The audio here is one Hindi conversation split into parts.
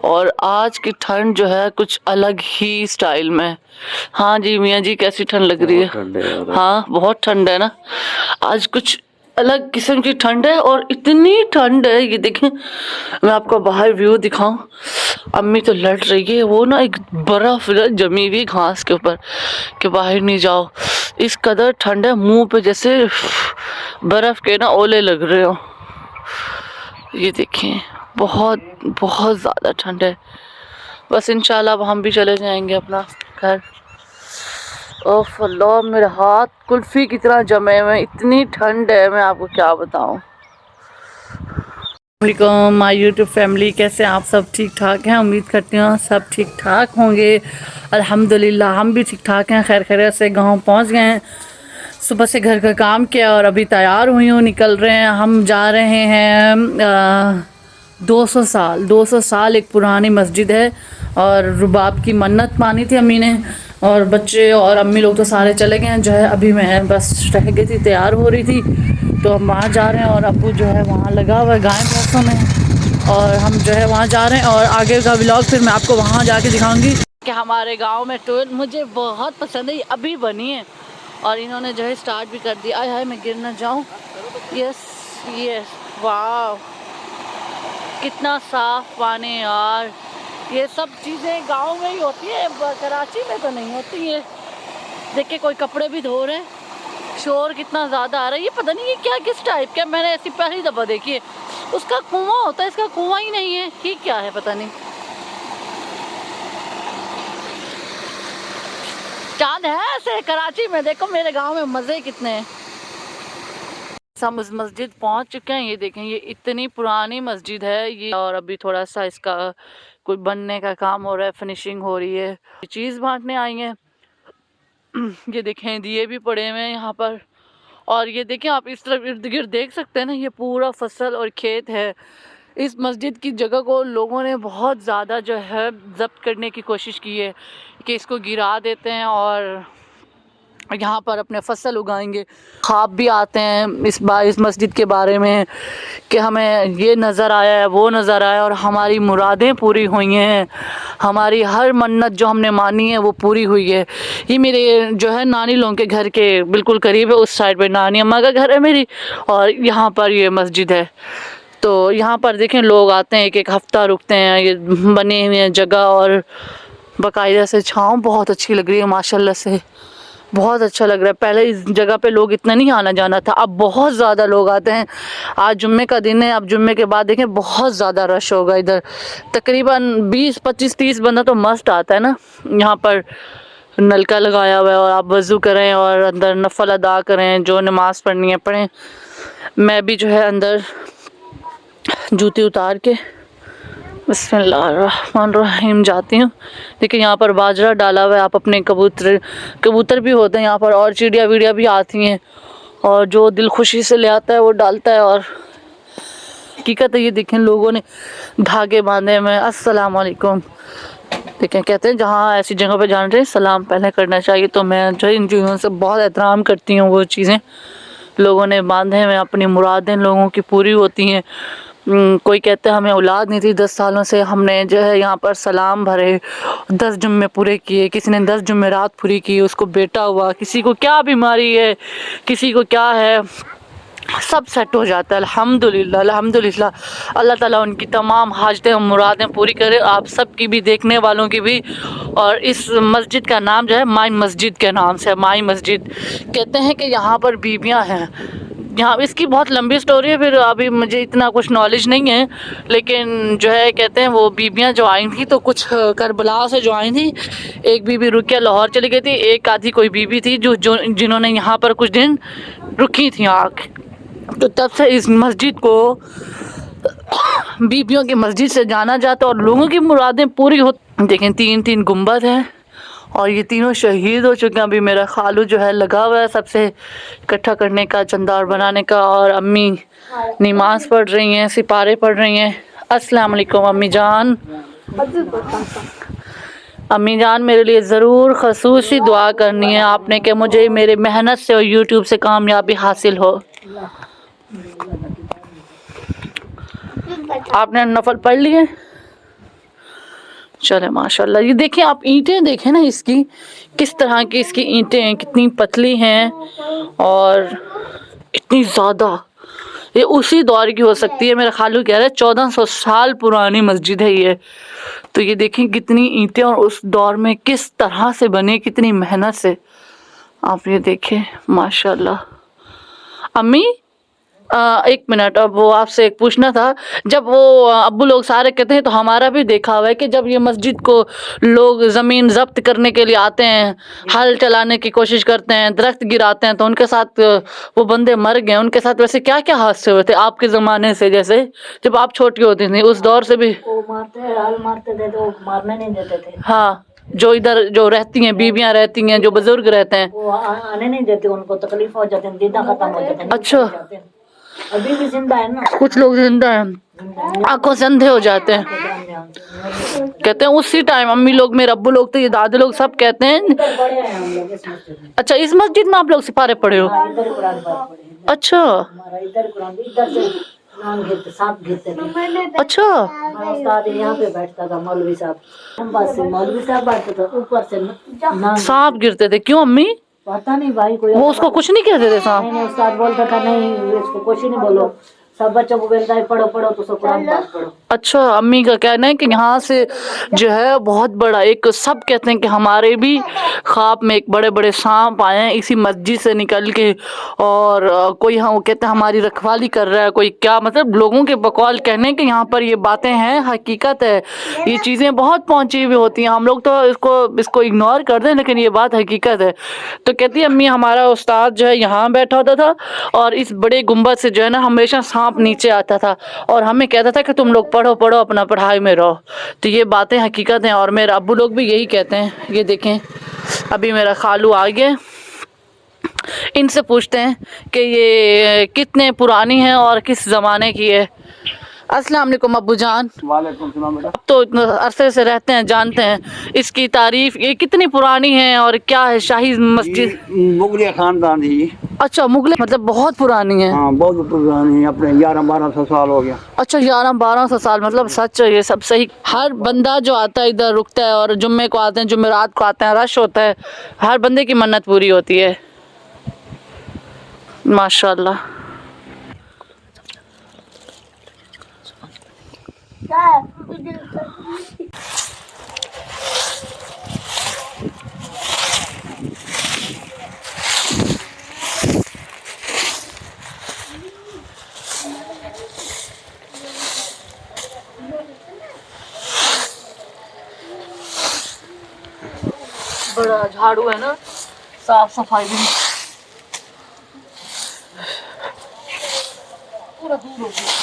और आज की ठंड जो है कुछ अलग ही स्टाइल में। हाँ जी मियाँ जी, कैसी ठंड लग रही है? हाँ बहुत ठंड है ना, आज कुछ अलग किस्म की ठंड है। और इतनी ठंड है, ये देखें, मैं आपको बाहर व्यू दिखाऊं, अम्मी तो लड़ रही है, वो ना एक बर्फ जमी हुई घास के ऊपर कि बाहर नहीं जाओ, इस कदर ठंड है, मुंह पे जैसे बर्फ के ना ओले लग रहे हो। ये देखें, बहुत बहुत ज़्यादा ठंड है। बस इंशाल्लाह अब हम भी चले जाएंगे अपना घर। ओफ अल्लाह, मेरे हाथ कुल्फी की तरह जमे हुए, इतनी ठंड है, मैं आपको क्या बताऊं। वालेकुम माय यूट्यूब फैमिली, कैसे आप सब ठीक ठाक हैं? उम्मीद करती हूँ सब ठीक ठाक होंगे। अल्हम्दुलिल्लाह हम भी ठीक ठाक हैं, खैर खैरियत से गांव पहुंच गए हैं। सुबह से घर का काम किया और अभी तैयार हुई हूँ, निकल रहे हैं। हम जा रहे हैं 200 साल एक पुरानी मस्जिद है और रुबाब की मन्नत मानी थी अम्मी ने, और बच्चे और अम्मी लोग तो सारे चले गए हैं। जो है अभी मैं बस रह गई थी, तैयार हो रही थी, तो हम वहाँ जा रहे हैं। और अब्बू जो है वहाँ लगा हुआ है गाय भैंसों में, और हम जो है वहाँ जा रहे हैं। और आगे का व्लॉग फिर मैं आपको वहाँ जाके दिखाऊंगी कि हमारे गाँव में टोल मुझे बहुत पसंद है, ये अभी बनी है और इन्होंने जो है स्टार्ट भी कर दिया। आय हाय, मैं गिर ना जाऊँ। यस यस, वाह कितना साफ पानी यार। ये सब चीज़ें गांव में ही होती है, कराची में तो नहीं होती है। देखिए कोई कपड़े भी धो रहे, शोर कितना ज़्यादा आ रहा है। ये पता नहीं ये क्या किस टाइप का, मैंने ऐसी पहली दफ़ा देखी है। उसका कुआं होता है, इसका कुआं ही नहीं है, ये क्या है पता नहीं। चांद है ऐसे कराची में, देखो मेरे गाँव में मज़े कितने हैं। हम उस मस्जिद पहुंच चुके हैं। ये देखें, ये इतनी पुरानी मस्जिद है ये, और अभी थोड़ा सा इसका कोई बनने का काम हो रहा है, फिनिशिंग हो रही है। चीज़ बांटने आई हैं। ये देखें, दिए भी पड़े हुए हैं यहाँ पर। और ये देखें, आप इस तरफ इर्द गिर्द देख सकते हैं ना, ये पूरा फसल और खेत है। इस मस्जिद की जगह को लोगों ने बहुत ज़्यादा जो है जब्त करने की कोशिश की है कि इसको गिरा देते हैं और यहाँ पर अपने फसल उगाएंगे। ख्वाब भी आते हैं इस मस्जिद के बारे में कि हमें ये नज़र आया है, वो नज़र आया, और हमारी मुरादें पूरी हुई हैं, हमारी हर मन्नत जो हमने मानी है वो पूरी हुई है। ये मेरे जो है नानी लोगों के घर के बिल्कुल करीब है, उस साइड पे नानी अम्मा का घर है मेरी, और यहाँ पर ये मस्जिद है। तो यहाँ पर देखें, लोग आते हैं, एक एक हफ़्ता रुकते हैं। ये बने हुए हैं जगह, और बाकायदा से छाँव बहुत अच्छी लग रही है माशाल्लाह से, बहुत अच्छा लग रहा है। पहले इस जगह पे लोग इतना नहीं आना जाना था, अब बहुत ज़्यादा लोग आते हैं। आज जुम्मे का दिन है, अब जुम्मे के बाद देखें बहुत ज़्यादा रश होगा इधर। तकरीबन 20 25 30 बंदा तो मस्त आता है ना। यहाँ पर नलका लगाया हुआ है और आप वज़ू करें और अंदर नफल अदा करें, जो नमाज़ पढ़नी है पढ़ें। मैं भी जो है अंदर जूती उतार के बिस्मिल्लाहिर्रहमानिर्रहीम जाती हूँ। देखिए यहाँ पर बाजरा डाला हुआ है, आप अपने कबूतर भी होते हैं यहाँ पर, और चिड़िया विड़िया भी आती हैं, और जो दिल खुशी से ले आता है वो डालता है। और हकीकत है, ये देखें लोगों ने धागे बांधे हुए हैं। अस्सलाम वालेकुम। देखें, कहते हैं जहाँ ऐसी जगह पे जाना चाहिए सलाम पहले करना चाहिए, तो मैं जो इन चीज़ों से बहुत एहतराम करती हूँ। वो चीज़ें लोगों ने बांधे हुए, अपनी मुरादें लोगों की पूरी होती हैं। कोई कहता है हमें औलाद नहीं थी 10 सालों से, हमने जो है यहाँ पर सलाम भरे, 10 जुम्मे पूरे किए, किसी ने 10 जुम्मे रात पूरी की, उसको बेटा हुआ, किसी को क्या बीमारी है, किसी को क्या है, सब सेट हो जाता है। अल्हम्दुलिल्लाह अल्हम्दुलिल्लाह। अल्लाह ताला उनकी तमाम हाजतें और मुरादें पूरी करे, आप सब की भी, देखने वालों की भी। और इस मस्जिद का नाम जो है माई मस्जिद के नाम से, माई मस्जिद कहते हैं कि यहाँ पर बीबियाँ हैं। यहाँ इसकी बहुत लंबी स्टोरी है, फिर अभी मुझे इतना कुछ नॉलेज नहीं है, लेकिन जो है कहते हैं वो बीबियाँ जो आई थी, तो कुछ करबला से जो आई थी, एक बीबी रुकिया लाहौर चली गई थी, एक आधी कोई बीबी थी जो जिन्होंने यहाँ पर कुछ दिन रुकी थी आँख। तो तब से इस मस्जिद को बीबियों की मस्जिद से जाना जाता और लोगों की मुरादें पूरी हो। देखें 3 गुंबद हैं और ये तीनों शहीद हो चुके हैं। अभी मेरा खालू जो है लगा हुआ है सबसे इकट्ठा करने का, चंदार बनाने का, और अम्मी नमाज पढ़ रही हैं, सिपारे पढ़ रही हैं। अस्सलाम वालेकुम अम्मी जान। अम्मी जान मेरे लिए ज़रूर खसूसी दुआ करनी है आपने कि मुझे मेरे मेहनत से और यूट्यूब से कामयाबी हासिल हो। आपने नफल पढ़ लिए? चले माशाल्लाह। ये देखें आप, ईंटें देखें ना इसकी, किस तरह की इसकी ईंटें हैं, कितनी पतली हैं और इतनी ज़्यादा। ये उसी दौर की हो सकती है, मेरा खालू कह रहा है 1400 साल पुरानी मस्जिद है ये। तो ये देखें कितनी ईंटें, और उस दौर में किस तरह से बने, कितनी मेहनत से। आप ये देखें माशाल्लाह। अम्मी, एक मिनट, अब वो आपसे एक पूछना था। जब वो अब्बू लोग सारे कहते हैं, तो हमारा भी देखा हुआ है कि जब ये मस्जिद को लोग ज़मीन जब्त करने के लिए आते हैं, हल चलाने की कोशिश करते हैं, दरख्त गिराते हैं, तो उनके साथ वो बंदे मर गए, उनके साथ वैसे क्या क्या हादसे हुए थे आपके ज़माने से, जैसे जब आप छोटी होती थी उस दौर से भी? वो मारते हल मारते थे तो मारने नहीं देते थे। हाँ, जो इधर जो रहती हैं, बीबियाँ रहती हैं, जो बुजुर्ग रहते हैं, वो आने नहीं देते, उनको तकलीफ हो जाती है, दीदा खत्म हो जाते हैं। अच्छा, अभी भी जिंदा है ना, कुछ लोग जिंदा हैं, आंखों से अंधे हो जाते हैं। कहते हैं उसी टाइम अम्मी लोग, मेरे अब्बू लोग, तो ये दादे लोग सब कहते हैं। इधर पढ़े हैं हम लोग इस मस्जिद में। अच्छा, इस मस्जिद में आप लोग सिपारे पढ़े हो? हाँ, इधर कुरान पाक पढ़े हैं। अच्छा हमारा इधर कुरान, इधर से नाम गिरते, सांप गिरते थे। अच्छा। हाँ, उस्ताद यहाँ पे बैठता था, मौलवी साहब, हम पास से मौलवी साहब बैठते थे, ऊपर से नाम सांप गिरते थे, क्यों अम्मी? पता नहीं भाई, कोई वो उसको कुछ नहीं कहते थे सांप? नहीं, उस्ताद बोलता था नहीं इसको कुछ नहीं बोलो, सब बच्चों को बोलता है पढ़ो पढ़ो, तो सब कुरान पाक पढ़ो। अच्छा, अम्मी का कहना है कि यहाँ से जो है बहुत बड़ा एक, सब कहते हैं कि हमारे भी ख्वाब में एक बड़े बड़े सांप आए हैं इसी मस्जिद से निकल के, और कोई, हाँ वो कहते हैं हमारी रखवाली कर रहा है, कोई क्या, मतलब लोगों के बकौल कहने के यहाँ पर ये बातें हैं, हकीकत है। ये चीज़ें बहुत पहुँची हुई होती हैं, हम लोग तो इसको इग्नोर कर दें, लेकिन ये बात हकीकत है। तो कहती है अम्मी, हमारा उस्ताद जो है यहाँ बैठा होता था, और इस बड़े गुम्बद से जो है ना हमेशा सांप नीचे आता था, और हमें कहता था कि तुम लोग पढ़ो पढ़ो, अपना पढ़ाई में रहो। तो ये बातें हकीकत हैं, और मेरे अब्बू लोग भी यही कहते हैं। ये देखें, अभी मेरा खालू आ गया, इनसे पूछते हैं कि ये कितने पुरानी है और किस ज़माने की है। अस्सलाम वालेकुम अब्बू जान। वालेकुम सलाम बेटा। अब तो इतना अरसे से रहते हैं, जानते हैं इसकी तारीफ, ये कितनी पुरानी है और क्या है शाही मस्जिद? मुगलिया खानदान थी। अच्छा, मुगल मतलब बहुत पुरानी है। हाँ, बहुत पुरानी है, अपने 1100-1200 साल हो गया। अच्छा, 1100-1200 साल, मतलब सच है ये सब सही। हर बंदा जो आता है इधर रुकता है, और जुम्मे को आते हैं, जुमेरात को आते हैं, रश होता है, हर बंदे की मन्नत पूरी होती है माशाल्लाह। बड़ा झाड़ू है ना, साफ सफाई भी पूरा दूर हो गया।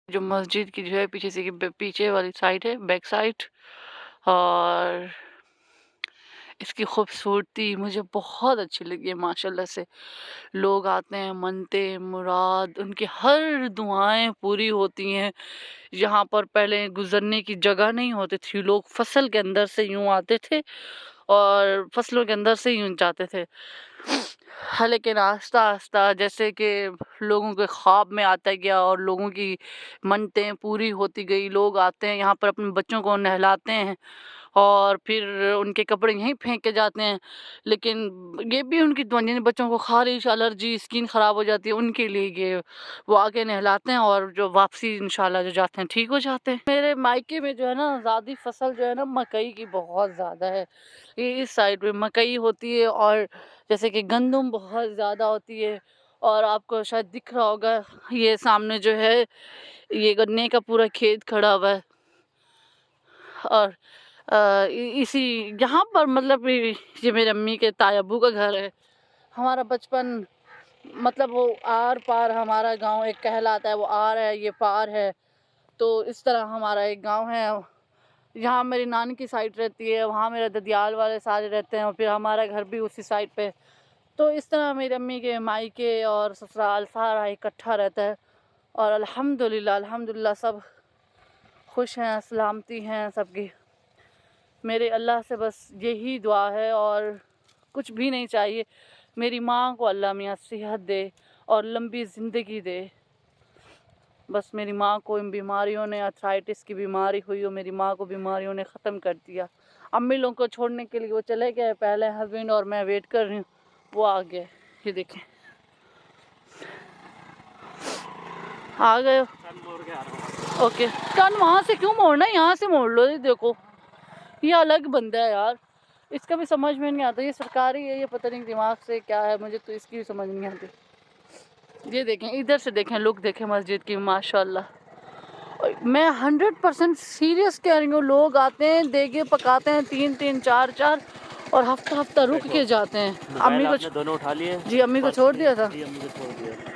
जो मस्जिद की जो है पीछे से, पीछे वाली साइड है, बैक साइड, और इसकी खूबसूरती मुझे बहुत अच्छी लगी है माशाल्लाह से। लोग आते हैं, मनते मुराद, उनकी हर दुआएं पूरी होती हैं। यहाँ पर पहले गुजरने की जगह नहीं होती थी, लोग फसल के अंदर से यूं आते थे और फसलों के अंदर से यूं जाते थे। हाँ, लेकिन आस्ता आस्ता जैसे कि लोगों के ख्वाब में आता गया और लोगों की मन्नतें पूरी होती गई, लोग आते हैं यहाँ पर, अपने बच्चों को नहलाते हैं और फिर उनके कपड़े यहीं फेंक के जाते हैं। लेकिन ये भी उनकी दुआ, जिन बच्चों को खारिश, एलर्जी, स्किन ख़राब हो जाती है, उनके लिए ये वो आके नहलाते हैं, और जो वापसी इंशाल्लाह जो जाते हैं ठीक हो जाते हैं। मेरे मायके में जो है ना ज़्यादा फसल जो है ना मकई की बहुत ज़्यादा है। ये इस साइड पे मकई होती है, और जैसे कि गंदम बहुत ज़्यादा होती है। और आपको शायद दिख रहा होगा, ये सामने जो है ये गन्ने का पूरा खेत खड़ा हुआ है। और इसी यहाँ पर मतलब ये मेरे अम्मी के ताया अब्बू का घर है। हमारा बचपन, मतलब वो आर पार हमारा गांव एक कहलाता है, वो आर है, ये पार है, तो इस तरह हमारा एक गांव है। यहाँ मेरी नानी की साइड रहती है, वहाँ मेरे ददियाल वाले सारे रहते हैं, और फिर हमारा घर भी उसी साइड पे। तो इस तरह मेरी अम्मी के मायके और ससुराल सारा इकट्ठा रहता है। और अल्हम्दुलिल्लाह सब खुश हैं, सलामती हैं सबकी। मेरे अल्लाह से बस यही दुआ है और कुछ भी नहीं चाहिए। मेरी माँ को अल्लाह मियाँ सेहत दे और लंबी ज़िंदगी दे। बस मेरी माँ को इन बीमारियों ने, आर्थराइटिस की बीमारी हुई और मेरी माँ को बीमारियों ने ख़त्म कर दिया। अम्मी लोगों को छोड़ने के लिए वो चले गए पहले हस्बैंड, और मैं वेट कर रही हूँ, वो आ गए। ये देखें आ गए। ओके, टर्न वहाँ से क्यों मोड़ना है, यहाँ से मोड़ लो। ये देखो ये अलग बंदा है यार, इसका भी समझ में नहीं आता। ये सरकारी है, ये पता नहीं दिमाग से क्या है, मुझे तो इसकी भी समझ नहीं आती। ये देखें, इधर से देखें, लुक देखें मस्जिद की, माशाल्लाह। और मैं 100% सीरियस कह रही हूँ। लोग आते हैं, देगे पकाते हैं 3-3 4-4 और हफ्ता रुक के जाते हैं। अम्मी को दोनों उठा लिए जी, अम्मी को छोड़ दिया था। जी, अम्मी को छोड़ दिया।